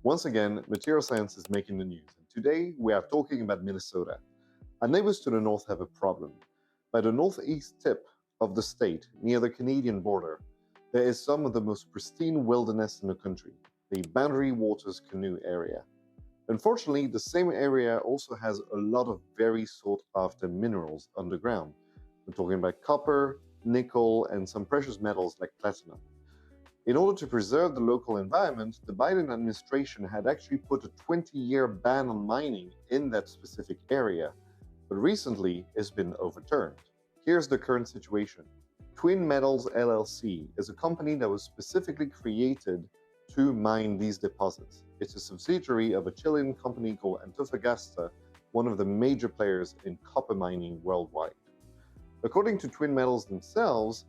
Once again, material science is making the news, and today we are talking about Minnesota. Our neighbors to the north have a problem. By the northeast tip of the state, near the Canadian border, there is some of the most pristine wilderness in the country, the Boundary Waters Canoe area. Unfortunately, the same area also has a lot of very sought after minerals underground. We're talking about copper, nickel, and some precious metals like platinum. In order to preserve the local environment, the Biden administration had actually put a 20-year ban on mining in that specific area, but recently it's been overturned. Here's the current situation. Twin Metals LLC is a company that was specifically created to mine these deposits. It's a subsidiary of a Chilean company called Antofagasta, one of the major players in copper mining worldwide. According to Twin Metals themselves,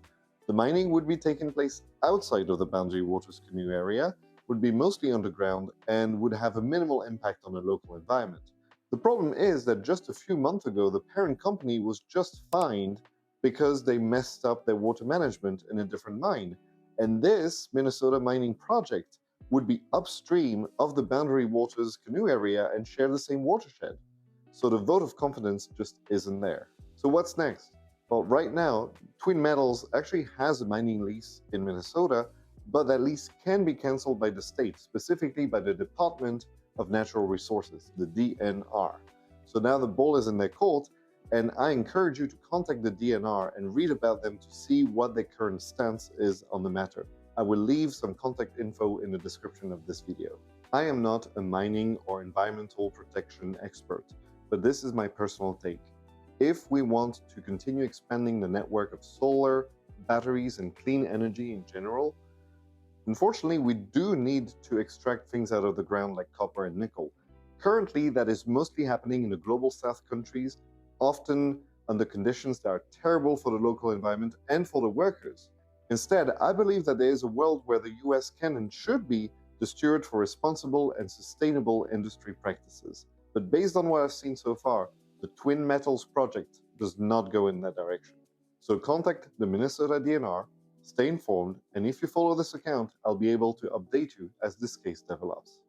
the mining would be taking place outside of the Boundary Waters Canoe area, would be mostly underground, and would have a minimal impact on the local environment. The problem is that just a few months ago, the parent company was just fined because they messed up their water management in a different mine. And this Minnesota mining project would be upstream of the Boundary Waters Canoe area and share the same watershed. So the vote of confidence just isn't there. So what's next? Well, right now, Twin Metals actually has a mining lease in Minnesota, but that lease can be canceled by the state, specifically by the Department of Natural Resources, the DNR. So now the ball is in their court, and I encourage you to contact the DNR and read about them to see what their current stance is on the matter. I will leave some contact info in the description of this video. I am not a mining or environmental protection expert, but this is my personal take. If we want to continue expanding the network of solar, batteries, and clean energy in general, unfortunately, we do need to extract things out of the ground like copper and nickel. Currently, that is mostly happening in the global south countries, often under conditions that are terrible for the local environment and for the workers. Instead, I believe that there is a world where the US can and should be the steward for responsible and sustainable industry practices. But based on what I've seen so far, the Twin Metals project does not go in that direction. So contact the Minnesota DNR, stay informed, and if you follow this account, I'll be able to update you as this case develops.